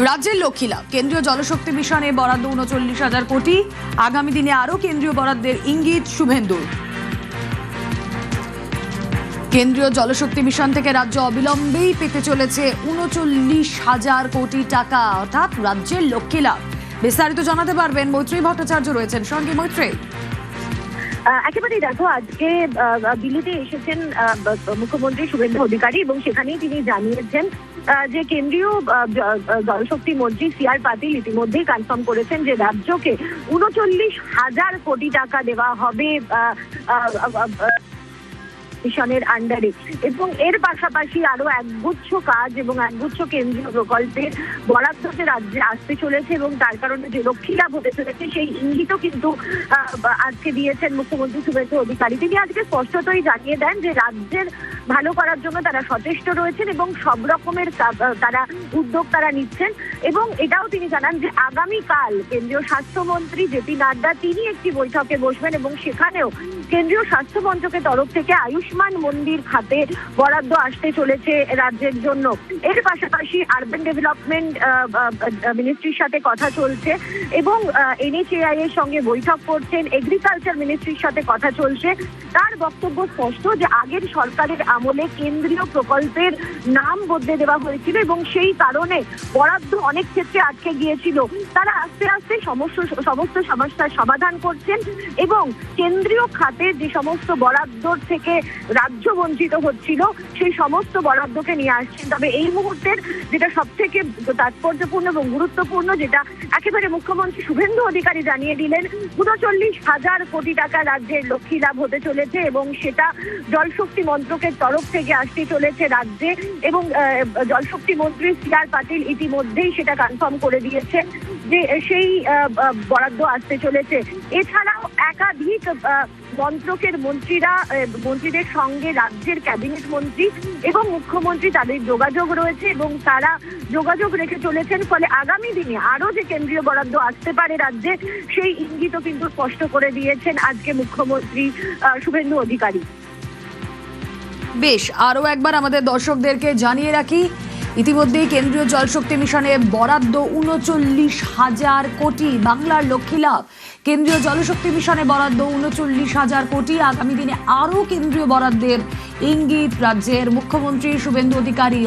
রাজ্যের লক্ষ্মী লাভ, কেন্দ্রীয় জলশক্তি মিশনে বরাদ্দ ৩৯,০০০ কোটি। আগামী দিনে আরো কেন্দ্রীয় বরাদ্দের ইঙ্গিত শুভেন্দুর। কেন্দ্রীয় জলশক্তি মিশন থেকে রাজ্য অবিলম্বেই পেতে চলেছে ৩৯,০০০ কোটি টাকা, অর্থাৎ রাজ্যের লক্ষ্মী লাভ। বিস্তারিত জানাতে পারবেন মৈত্রী ভট্টাচার্য রয়েছেন সঙ্গে। মৈত্রী, একেবারেই দেখো, আজকে দিল্লিতে এসেছেন মুখ্যমন্ত্রী শুভেন্দু অধিকারী এবং সেখানেই তিনি জানিয়েছেন যে কেন্দ্রীয় জলশক্তি মন্ত্রী সি.আর. পাটিল ইতিমধ্যেই কনফার্ম করেছেন যে রাজ্যকে ৩৯,০০০ কোটি টাকা দেওয়া হবে মিশনের আন্ডারে, এবং এর পাশাপাশি আরো একগুচ্ছ কাজ এবং একগুচ্ছ কেন্দ্রীয় প্রকল্পের বরাদ্দ যে রাজ্যে আসতে চলেছে এবং তার কারণে যে লক্ষ্মী লাভ হতে চলেছে সেই ইঙ্গিতও কিন্তু আজকে দিয়েছেন মুখ্যমন্ত্রী শুভেন্দু অধিকারী। তিনি আজকে স্পষ্টতই জানিয়ে দেন যে রাজ্যের ভালো করার জন্য তারা সচেষ্ট রয়েছেন এবং সব রকমের তারা উদ্যোগ তারা নিচ্ছেন, এবং এটাও তিনি জানান যে আগামীকাল কেন্দ্রীয় স্বাস্থ্যমন্ত্রী জে.পি. নাড্ডা তিনি একটি বৈঠকে বসবেন এবং সেখানেও কেন্দ্রীয় স্বাস্থ্য মন্ত্রকের তরফ থেকে আয়ুষ্মান মন্দির খাতে বরাদ্দ আসতে চলেছে রাজ্যের জন্য। এর পাশাপাশি আরবান ডেভেলপমেন্ট মিনিস্ট্রির সাথে কথা চলছে এবং NHAI এর সঙ্গে বৈঠক করছেন, এগ্রিকালচার মিনিস্ট্রির সাথে কথা চলছে। তার বক্তব্য স্পষ্ট যে আগের সরকারের আমলে কেন্দ্রীয় প্রকল্পের নাম বদলে দেওয়া হয়েছিল এবং সেই কারণে বরাদ্দ অনেক ক্ষেত্রে আটকে গিয়েছিল। তারা আস্তে আস্তে সমস্ত সমস্যার সমাধান করছেন এবং কেন্দ্রীয় খাতে যে সমস্ত বরাদ্দর থেকে রাজ্য বঞ্চিত হচ্ছিল সেই সমস্ত বরাদ্দকে নিয়ে আসছেন। তবে এই মুহূর্তের যেটা সব থেকে তাৎপর্যপূর্ণ এবং গুরুত্বপূর্ণ, যেটা একেবারে মুখ্যমন্ত্রী শুভেন্দু অধিকারী জানিয়ে দিলেন, ৩৯,০০০ কোটি টাকা রাজ্যের লক্ষ্মী লাভ হতে চলেছে এবং সেটা জলশক্তি মন্ত্রকের তরফ থেকে আসতে চলেছে রাজ্যে, এবং জলশক্তি মন্ত্রী সি.আর. পাটিল ইতিমধ্যেই সেটা কনফার্ম করে দিয়েছে যে সেই বরাদ্দ আসতে চলেছে। এছাড়াও একাধিক মন্ত্রকের মন্ত্রীদের সঙ্গে রাজ্যের ক্যাবিনেট মন্ত্রী এবং মুখ্যমন্ত্রী তাদের যোগাযোগ রয়েছে এবং তারা যোগাযোগ রেখে চলেছেন। ফলে আগামী দিনে আরো যে কেন্দ্রীয় বরাদ্দ আসতে পারে রাজ্যে সেই ইঙ্গিতও কিন্তু স্পষ্ট করে দিয়েছেন আজকে মুখ্যমন্ত্রী শুভেন্দু অধিকারী। বেশ, আরো একবার আমাদের দর্শকদেরকে জানিয়ে রাখি, ইতিমধ্যেই কেন্দ্রীয় জলশক্তি মিশনে বরাদ্দ ৩৯,০০০ কোটি, বাংলার লক্ষ্মী লাভ। কেন্দ্রীয় জলশক্তি মিশনে বরাদ্দ ৩৯,০০০ কোটি। আগামী দিনে আরও কেন্দ্রীয় বরাদ্দের ইঙ্গিত রাজ্যের মুখ্যমন্ত্রী শুভেন্দু অধিকারী।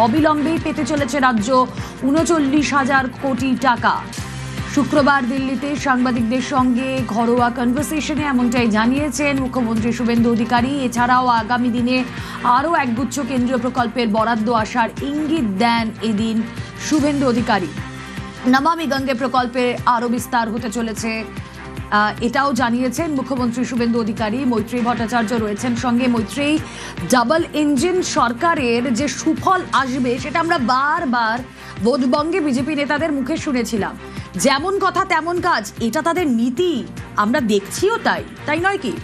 অবিলম্বেই পেতে চলেছে রাজ্য ৩৯,০০০ কোটি টাকা। শুক্রবার দিল্লিতে সাংবাদিকদের সঙ্গে ঘরোয়া কনভারসেশনে এমনটাই জানিয়েছেন মুখ্যমন্ত্রী শুভেন্দু অধিকারী। এছাড়াও আগামী দিনে আরও একগুচ্ছ কেন্দ্রীয় প্রকল্পের বরাদ্দ আসার ইঙ্গিত দেন এদিন শুভেন্দু অধিকারী। নমামি গঙ্গে প্রকল্পে আরও বিস্তার হতে চলেছে, এটাও জানিয়েছেন মুখ্যমন্ত্রী শুভেন্দু অধিকারী। মৈত্রী ভট্টাচার্য রয়েছেন সঙ্গে। মৈত্রী, ডাবল ইঞ্জিন সরকারের যে সুফল আসবে সেটা আমরা বারবার ভোটবঙ্গে বিজেপি নেতাদের মুখে শুনেছিলাম। যেমন কথা তেমন কাজ, এটা তাদের নীতি, আমরা দেখছিও তাই নয় কি?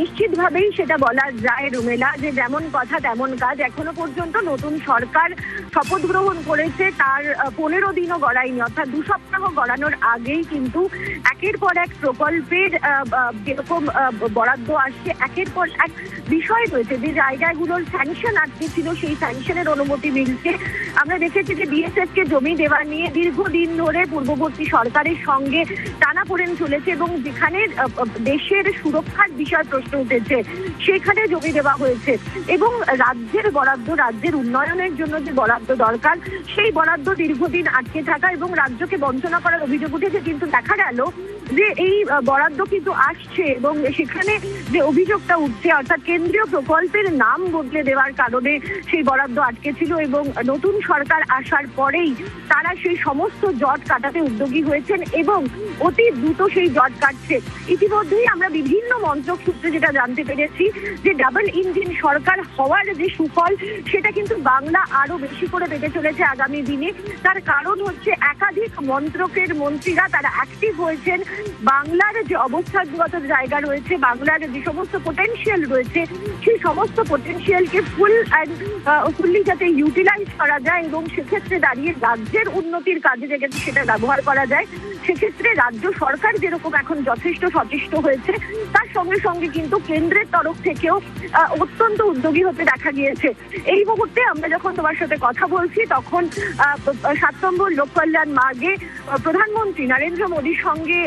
নিশ্চিতভাবেই সেটা বলা যায় রুমেলা, যে যেমন কথা তেমন কাজ। এখনো পর্যন্ত নতুন সরকার শপথ গ্রহণ করেছে, তার 15 দিনও গড়ায়নি, অর্থাৎ 2 সপ্তাহ গড়ানোর আগেই কিন্তু একের পর এক প্রকল্পের যেরকম বরাদ্দ আসছে, একের পর এক বিষয় রয়েছে যে জায়গাগুলোর স্যাংশন আটকে ছিল সেই স্যাংশনের অনুমতি মিলছে। আমরা দেখেছি যে BSF কে জমি দেওয়া নিয়ে দীর্ঘদিন ধরে পূর্ববর্তী সরকারের সঙ্গে টানাপোড়েন চলেছে এবং যেখানে দেশের সুরক্ষার বিষয় প্রশ্ন উঠেছে সেখানে জমি দেওয়া হয়েছে, এবং রাজ্যের বরাদ্দ, রাজ্যের উন্নয়নের জন্য যে বরাদ্দ দরকার সেই বরাদ্দ দীর্ঘদিন আটকে থাকা এবং রাজ্যকে বঞ্চনা করার অভিযোগ উঠেছে। কিন্তু দেখা গেল যে এই বরাদ্দ কিন্তু আসছে এবং সেখানে যে অভিযোগটা উঠছে, অর্থাৎ কেন্দ্রীয় প্রকল্পের নাম বদলে দেওয়ার কারণে সেই বরাদ্দ আটকে ছিল, এবং নতুন সরকার আসার পরেই তারা সেই সমস্ত জট কাটাতে উদ্যোগী হয়েছেন এবং অতি দ্রুত সেই জট কাটছে। ইতিমধ্যেই আমরা বিভিন্ন মন্ত্রক সূত্রে যেটা জানতে পেরেছি যে ডাবল ইঞ্জিন সরকার হওয়ার যে সুফল সেটা কিন্তু বাংলা আরো বেশি করে পেতে চলেছে আগামী দিনে। তার কারণ হচ্ছে একাধিক মন্ত্রকের মন্ত্রীরা তারা অ্যাক্টিভ হয়েছেন বাংলার যে অবস্থানগত জায়গা রয়েছে, বাংলার যে সমস্ত পোটেনশিয়াল রয়েছে, সেই সমস্ত পোটেনশিয়ালকে ফুললি যাতে ইউটিলাইজ করা যায় এবং সেক্ষেত্রে দাঁড়িয়ে রাজ্যের উন্নতির কাজে যাতে সেটা ব্যবহার করা যায়, সেক্ষেত্রে রাজ্য সরকার যেরকম এখন যথেষ্ট সচেষ্ট হয়েছে, তার সঙ্গে সঙ্গে কিন্তু কেন্দ্রের তরফ থেকেও অত্যন্ত উদ্যোগী হতে দেখা গিয়েছে। এই মুহূর্তে আমরা যখন তোমার সাথে কথা বলছি তখন 7 নম্বর লোক কল্যাণ মার্গে প্রধানমন্ত্রী নরেন্দ্র মোদীর সঙ্গে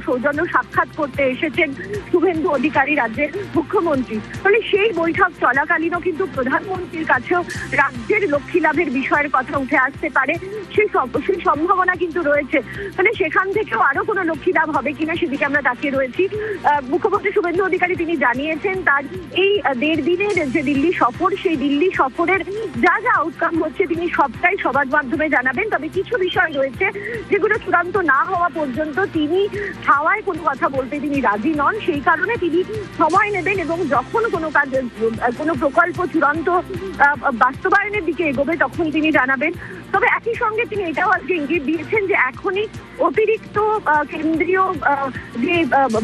সৌজন্য সাক্ষাৎ করতে এসেছেন শুভেন্দু অধিকারী, রাজ্যের মুখ্যমন্ত্রী। ফলে সেই বৈঠক চলাকালীনও কিন্তু প্রধানমন্ত্রীর কাছেও রাজ্যের লক্ষ্মী লাভের বিষয়ের কথা উঠে আসতে পারে, সেই সম্ভাবনা কিন্তু রয়েছে। ফলে সেখান থেকেও আরো কোনো লক্ষ্মী লাভ হবে কিনা সেদিকে আমরা তাকিয়ে রয়েছি। মুখ্যমন্ত্রী শুভেন্দু অধিকারী তিনি জানিয়েছেন তার এই 1.5 দিনের যে দিল্লি সফর, সেই দিল্লি সফরের যা যা আউটকাম হচ্ছে তিনি সবটাই সবার মাধ্যমে জানাবেন। তবে কিছু বিষয় রয়েছে যেগুলো চূড়ান্ত না হওয়া পর্যন্ত তিনি হাওয়ায় কোনো কথা বলতে তিনি রাজি নন। সেই কারণে তিনি সময় নেবেন এবং যখন কোনো কাজ, কোনো প্রকল্প চূড়ান্ত বাস্তবায়নের দিকে এগোবে তখন তিনি জানাবেন। তবে একই সঙ্গে তিনি এটাও আজকে ইঙ্গিত দিয়েছেন যে এখনই অতিরিক্ত কেন্দ্রীয় যে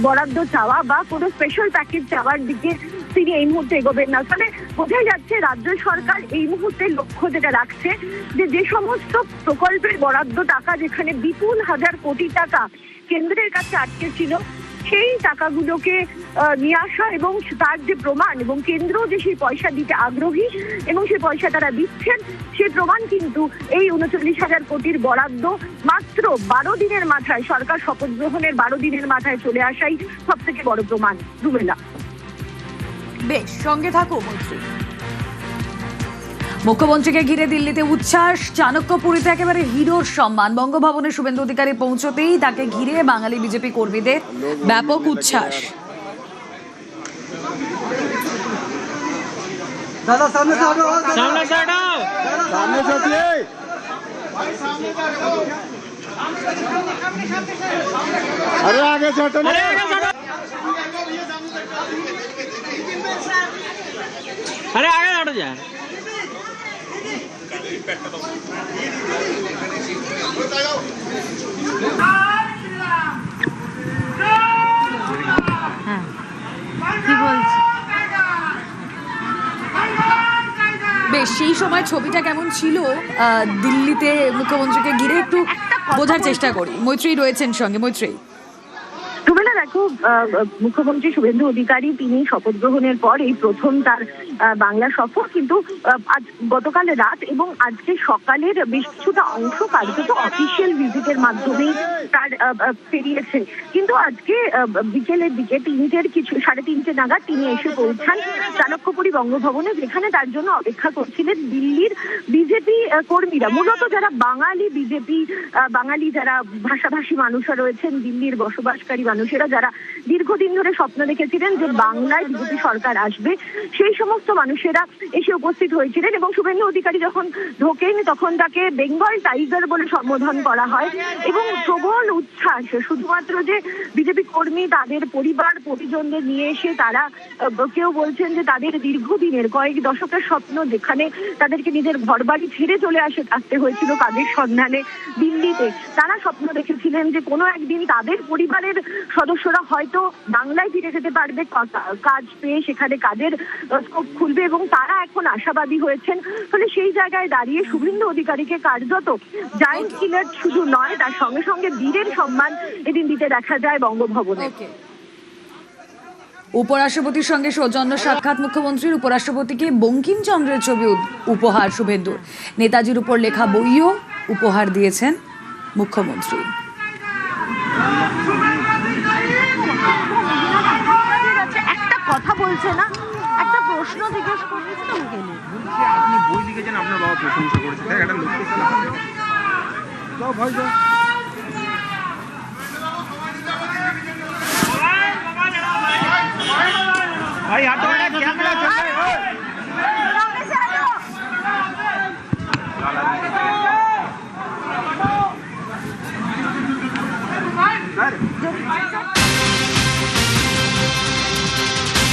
বরাদ্দ চাওয়া বা কোনো স্পেশাল প্যাকেজ চাওয়ার দিকে তিনি এই মুহূর্তে এগোবেন না। ফলে বোঝাই যাচ্ছে রাজ্য সরকার এই মুহূর্তে লক্ষ্য যেটা রাখছে যে সমস্ত প্রকল্পের বরাদ্দ টাকা, যেখানে বিপুল হাজার কোটি টাকা কেন্দ্রের কাছে আটকে ছিল, সেই টাকাগুলোকে নিয়ে আসা এবং তার যে প্রমাণ, এবং কেন্দ্র যে সেই পয়সা দিতে আগ্রহী এবং সেই পয়সা তারা দিচ্ছেন, সেই প্রমাণ কিন্তু এই 39,000 কোটির বরাদ্দ মাত্র 12 দিনের মাথায়, সরকার শপথ গ্রহণের 12 দিনের মাথায় চলে আসাই সব থেকে বড় প্রমাণ। রুমেলা, বেশ, সঙ্গে থাকো মন্ত্রী। মুখ্যমন্ত্রীকে ঘিরে দিল্লিতে উচ্ছ্বাস, চাণক্যপুরীতে একেবারে হিরোর সম্মান। বঙ্গভবনে শুভেন্দু অধিকারী পৌঁছতেই তাকে ঘিরে বাঙালি বিজেপি কর্মীদের ব্যাপক উচ্ছ্বাস। अरे आगे हट जा। বেশ, সেই সময় ছবিটা কেমন ছিল দিল্লিতে মুখ্যমন্ত্রীকে ঘিরে একটু বোঝার চেষ্টা করি। মৈত্রী রয়েছেন সঙ্গে। মৈত্রী, রুমেলা দেখো, মুখ্যমন্ত্রী শুভেন্দু অধিকারী তিনি শপথ গ্রহণের পর এই প্রথম তার বাংলা সফর, কিন্তু আজ গতকাল রাত এবং আজকে সকালের বেশ কিছুটা অংশ কার্যত অফিসিয়াল ভিজিটের মাধ্যমেই তার পেরিয়েছে। কিন্তু আজকে বিকেলের দিকে 3:30 নাগাদ তিনি এসে পৌঁছান চাণক্যপুরী বঙ্গভবনে, যেখানে তার জন্য অপেক্ষা করছিলেন দিল্লির বিজেপি কর্মীরা, মূলত যারা বাঙালি বিজেপি, বাঙালি যারা ভাষাভাষী মানুষরা রয়েছেন, দিল্লির বসবাসকারী মানুষেরা যারা দীর্ঘদিন ধরে স্বপ্ন দেখেছিলেন যে বাংলায় বিজেপি সরকার আসবে, সেই সমস্ত মানুষেরা এসে উপস্থিত হয়েছিলেন। এবং শুভেন্দু অধিকারী যখন ঢোকেন তখন তাকে বেঙ্গল টাইগার বলে সম্বোধন করা হয় এবং প্রবল উচ্ছ্বাস। শুধুমাত্র যে বিজেপি কর্মী, তাদের পরিবার পরিজনদের নিয়ে এসে তারা, কেউ বলছেন যে তাদের দীর্ঘদিনের কয়েক দশকের স্বপ্ন, যেখানে তাদেরকে নিজের ঘরবাড়ি ছেড়ে চলে আসতে হয়েছিল কাজের সন্ধানে দিল্লিতে, তারা স্বপ্ন দেখেছিলেন যে কোনো একদিন তাদের পরিবারের সদস্যরা হয়তো বাংলায় ফিরে যেতে পারবে, কাজ পেয়ে সেখানে কাজের স্কোপ খুলবে, এবং তারা এখন আশাবাদী হয়েছেন। ফলে সেই জায়গায় দাঁড়িয়ে শুভেন্দু অধিকারীকে কার্যত জায়েন্ট কিলার শুধু নয়, তার সঙ্গে সঙ্গে বীরের সম্মান এদিন দিতে দেখা যায় বঙ্গভবনে। উপরাষ্ট্রপতির সঙ্গে সৌজন্য সাক্ষাৎ মুখ্যমন্ত্রীর। উপরাষ্ট্রপতিকে বঙ্কিমচন্দ্রের ছবি উপহার শুভেন্দুর। নেতাজির উপর লেখা বইও উপহার দিয়েছেন মুখ্যমন্ত্রী। একটা কথা বলছে না, একটা প্রশ্ন জিজ্ঞেস করছে, আপনি বই লিখেছেন, আপনার বাবা প্রশংসা করেছেন, একটা লক্ষ্য ভাই ভাই